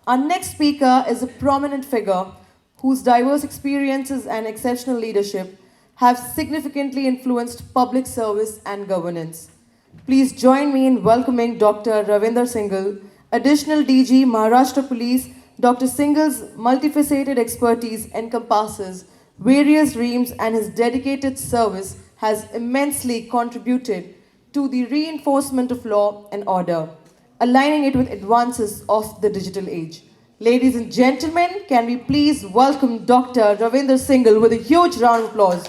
Our next speaker is a prominent figure whose diverse experiences and exceptional leadership have significantly influenced public service and governance. Please join me in welcoming Dr. Ravinder Singal, Additional DG, Maharashtra Police. Dr. Singal's multifaceted expertise encompasses various realms, and his dedicated service has immensely contributed to the reinforcement of law and order, aligning it with advances of the digital age. Ladies and gentlemen, can we please welcome Dr. Ravinder Singal with a huge round of applause.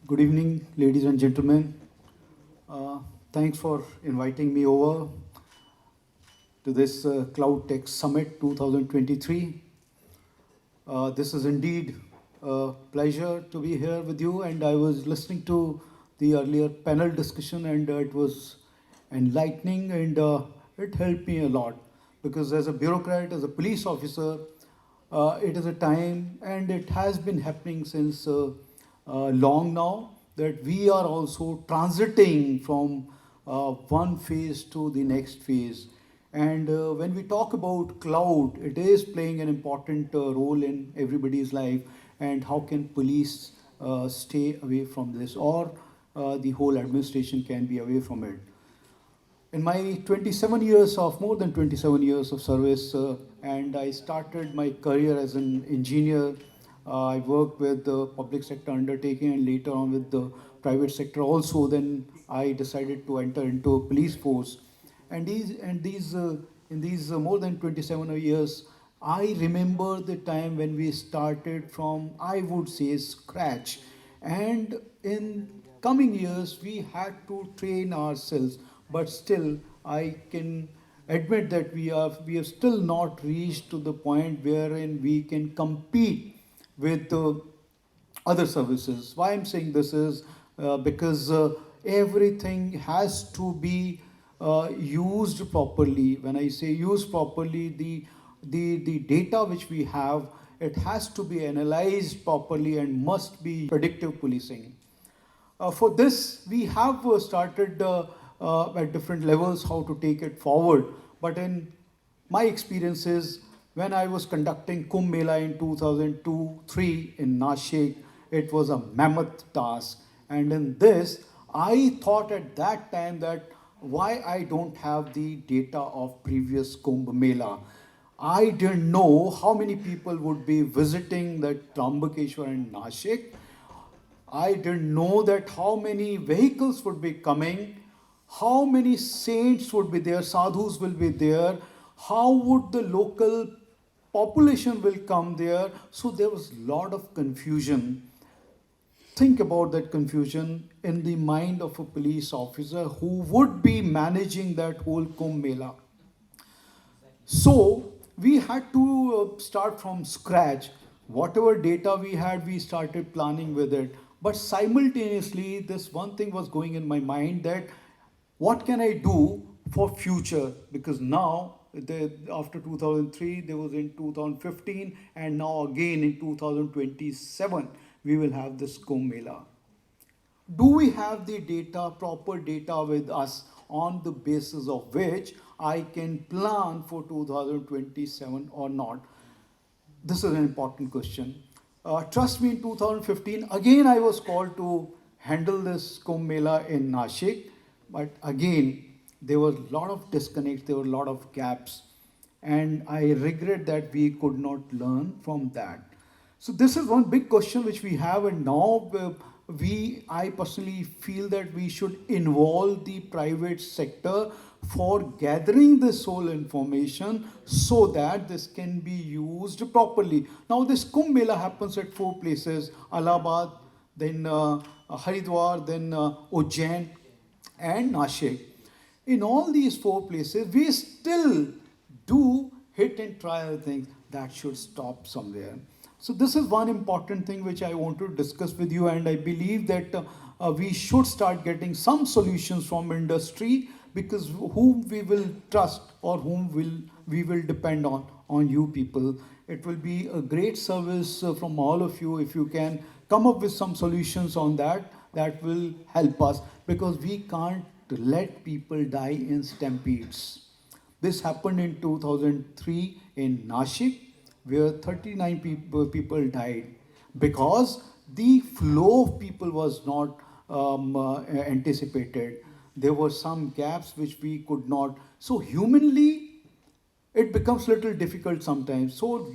Good evening, ladies and gentlemen. Thanks for inviting me over to this CloudTech Summit 2023. This is indeed a pleasure to be here with you, and I was listening to the earlier panel discussion, and it was enlightening, and it helped me a lot, because as a bureaucrat, as a police officer, it is a time, and it has been happening since long now, that we are also transiting from one phase to the next phase. And when we talk about cloud, it is playing an important role in everybody's life. And how can police stay away from this, or the whole administration can be away from it? In my more than 27 years of service, and I started my career as an engineer. I worked with the public sector undertaking, and later on with the private sector also. Then I decided to enter into a police force. And in these more than 27 years, I remember the time when we started from, I would say, scratch. And in coming years, we had to train ourselves. But still, I can admit that we have still not reached to the point wherein we can compete with other services. Why I'm saying this is because everything has to be used properly. When I say used properly, the data which we have, it has to be analyzed properly and must be predictive policing. For this, we have started at different levels how to take it forward. But in my experiences, when I was conducting Kumbh Mela in 2002-03 in Nashik, it was a mammoth task. And in this, I thought at that time that why I don't have the data of previous Kumbh Mela. I didn't know how many people would be visiting that 𝐊𝐞𝐲 in Nashik. I didn't know that how many vehicles would be coming, how many saints would be there, sadhus will be there, how would the local population will come there. So there was a lot of confusion. Think about that confusion in the mind of a police officer who would be managing that whole Kumbh Mela. So we had to start from scratch. Whatever data we had, we started planning with it. But simultaneously, this one thing was going in my mind, that what can I do for future? Because now, after 2003, there was in 2015, and now again in 2027, we will have this Kumbh Mela. Do we have the data, proper data with us, on the basis of which I can plan for 2027 or not? This is an important question. Trust me, in 2015, again I was called to handle this Kumbh Mela in Nashik. But again, there was a lot of disconnects, there were a lot of gaps. And I regret that we could not learn from that. So this is one big question which we have, and now I personally feel that we should involve the private sector for gathering this whole information so that this can be used properly. Now this Kumbh Mela happens at 4 places: Allahabad, then Haridwar, then Ujjain, and Nashik. In all these 4 places, we still do hit and trial things. That should stop somewhere. So this is one important thing which I want to discuss with you, and I believe that we should start getting some solutions from industry, because whom we will trust or whom we will depend on you people. It will be a great service from all of you if you can come up with some solutions on that. That will help us, because we can't let people die in stampedes. This happened in 2003 in Nashik, where 39 people died because the flow of people was not anticipated. There were some gaps which we could not. So humanly, it becomes little difficult sometimes. So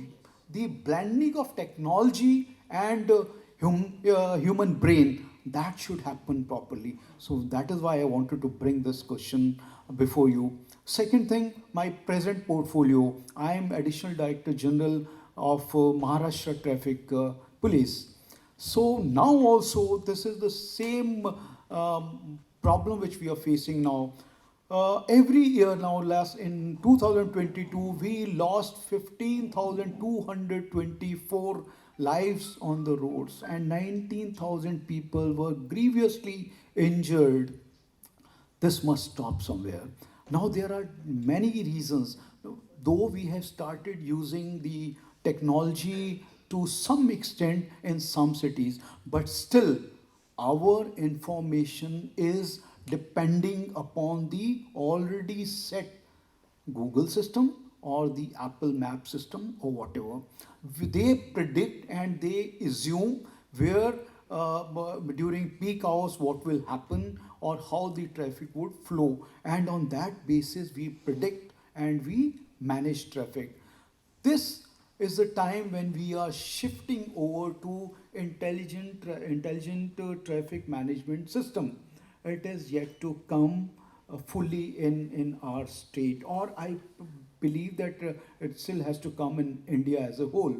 the blending of technology and human brain, that should happen properly. So that is why I wanted to bring this question before you. Second thing, my present portfolio. I am Additional Director General of Maharashtra Traffic Police. So now also this is the same problem which we are facing now. Every year now, last in 2022, we lost 15,224 lives on the roads and 19,000 people were grievously injured. This must stop somewhere. Now there are many reasons. Though we have started using the technology to some extent in some cities, but still our information is depending upon the already set Google system or the Apple map system or whatever. They predict and they assume where during peak hours what will happen or how the traffic would flow, and on that basis we predict and we manage traffic. This is the time when we are shifting over to intelligent traffic management system. It is yet to come fully in our state, or I believe that it still has to come in India as a whole.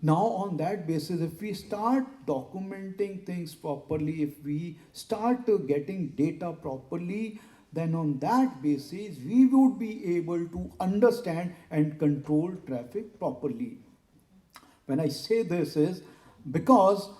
Now, on that basis, if we start documenting things properly, if we start getting data properly, then on that basis, we would be able to understand and control traffic properly. When I say this is because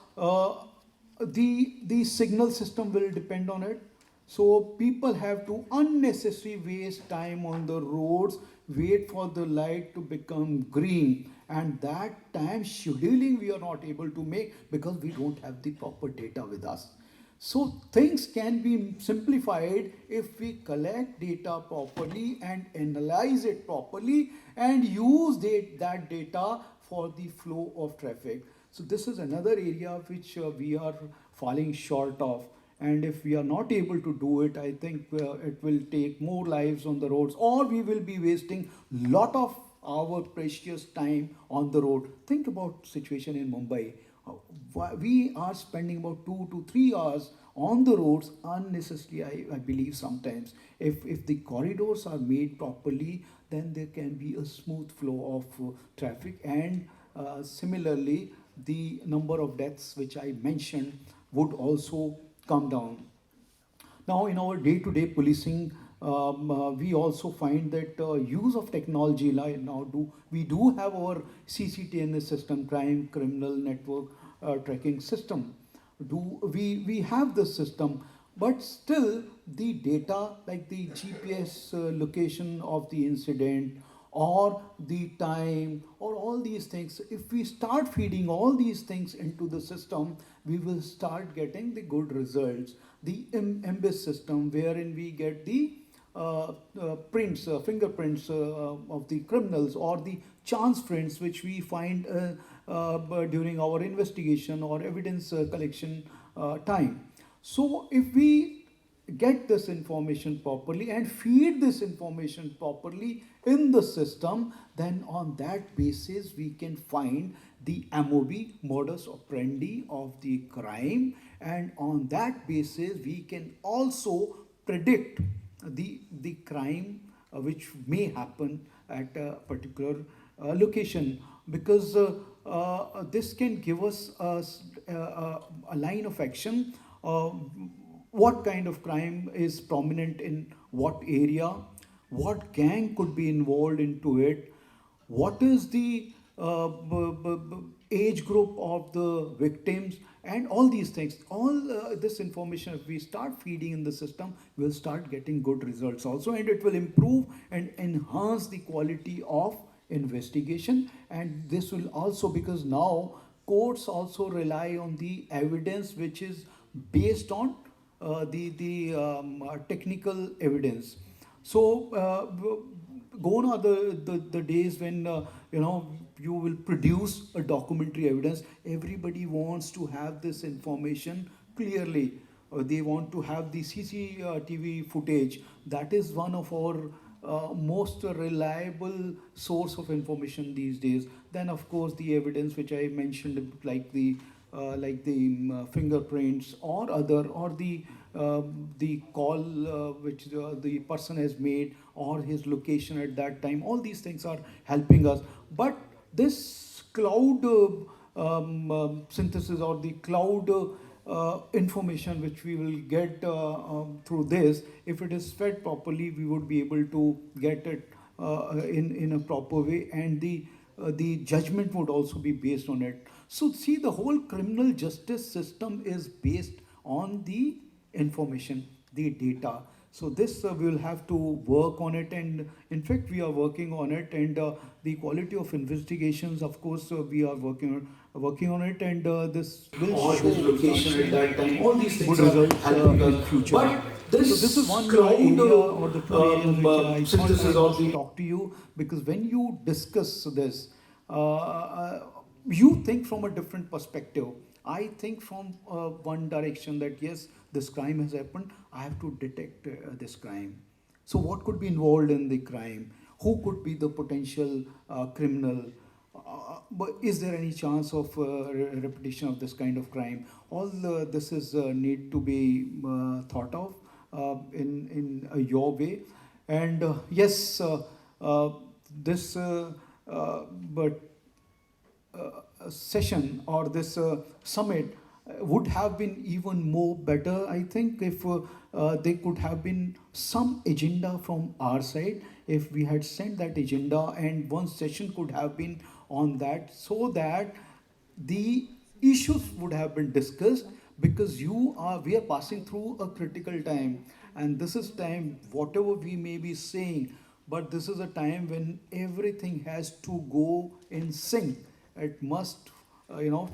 the signal system will depend on it. So people have to unnecessarily waste time on the roads, wait for the light to become green, and that time scheduling we are not able to make because we don't have the proper data with us. So things can be simplified if we collect data properly and analyze it properly and use that data for the flow of traffic. So this is another area which we are falling short of. And if we are not able to do it, I think it will take more lives on the roads, or we will be wasting lot of our precious time on the road. Think about situation in Mumbai. We are spending about 2 to 3 hours on the roads unnecessarily, I believe sometimes. If the corridors are made properly, then there can be a smooth flow of traffic, and similarly, the number of deaths which I mentioned would also come down. Now, in our day-to-day policing, we also find that use of technology. Like now, we do have our CCTNS system, crime criminal network tracking system. We have the system, but still the data like the GPS location of the incident or the time or all these things, if we start feeding all these things into the system, we will start getting the good results. The embarks system, wherein we get the fingerprints of the criminals, or the chance prints which we find during our investigation or evidence collection time. So if we get this information properly and feed this information properly in the system, then on that basis we can find the MOB, modus operandi of the crime, and on that basis we can also predict the crime which may happen at a particular location, because this can give us a line of action. What kind of crime is prominent in what area, what gang could be involved into it, what is the age group of the victims, and all these things. All this information, if we start feeding in the system, we'll start getting good results also, and it will improve and enhance the quality of investigation. And this will also, because now courts also rely on the evidence which is based on the technical evidence. So gone are the days when you will produce a documentary evidence. Everybody wants to have this information clearly. They want to have the CCTV footage. That is one of our most reliable source of information these days. Then of course the evidence which I mentioned, like the fingerprints or the call which the person has made, or his location at that time. All these things are helping us. But this cloud synthesis, or the cloud information which we will get through this, if it is fed properly, we would be able to get it in a proper way, and the judgment would also be based on it. So see, the whole criminal justice system is based on the information, the data. So this we will have to work on it, and in fact we are working on it. And the quality of investigations, of course, we are working on it, and this will show location at that time. All these things good results in future. But this is one area, or the two areas which I synthesis of the talk to you, because when you discuss this, you think from a different perspective. I think from one direction, that yes, this crime has happened, I have to detect this crime. So what could be involved in the crime? Who could be the potential criminal? But is there any chance of repetition of this kind of crime? All this is need to be thought of in your way. And yes, this session, or this summit would have been even more better, I think, if there could have been some agenda from our side, if we had sent that agenda, and one session could have been on that, so that the issues would have been discussed. Because we are passing through a critical time, and this is time, whatever we may be saying, but this is a time when everything has to go in sync. It must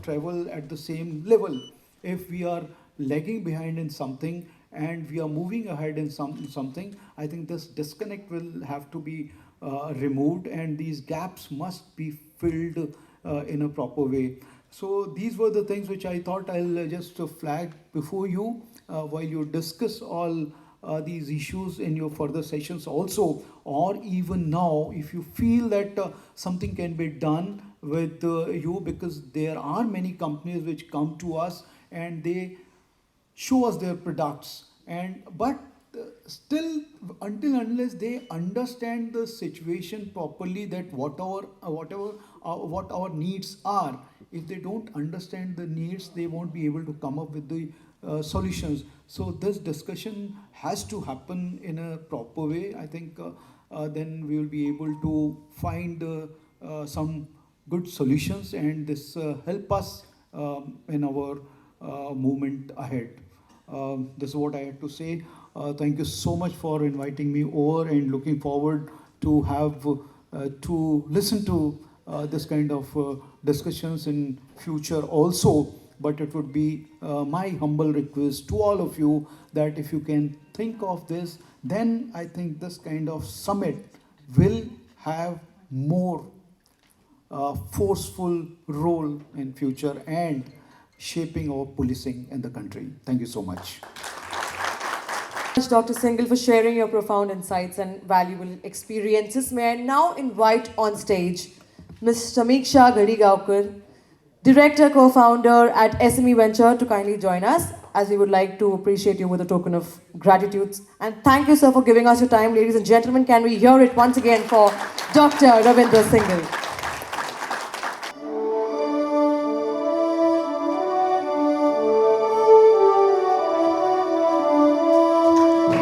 travel at the same level. If we are lagging behind in something and we are moving ahead in something, I think this disconnect will have to be removed, and these gaps must be filled in a proper way. So these were the things which I thought I'll just flag before you while you discuss all these issues in your further sessions also, or even now, if you feel that something can be done with you, because there are many companies which come to us and they show us their products, but still, until unless they understand the situation properly, that what our needs are, if they don't understand the needs, they won't be able to come up with the solutions. So this discussion has to happen in a proper way. I think then we will be able to find some good solutions, and this help us in our movement ahead. This is what I had to say. Thank you so much for inviting me over, and looking forward to have to listen to this kind of discussions in future also. But it would be my humble request to all of you that if you can think of this, then I think this kind of summit will have more forceful role in future and shaping our policing in the country. Thank you so much. Dr. Singal, for sharing your profound insights and valuable experiences. May I now invite on stage Ms. 𝐊𝐞𝐲 𝐬𝐞𝐚𝐤𝐿, Director, Co-founder at SME Venture, to kindly join us, as we would like to appreciate you with a token of gratitude. And thank you, sir, for giving us your time. Ladies and gentlemen, can we hear it once again for Dr. Ravinder Singal.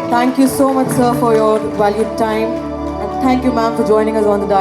Thank you so much, sir, for your valued time. And thank you, ma'am, for joining us on the diet.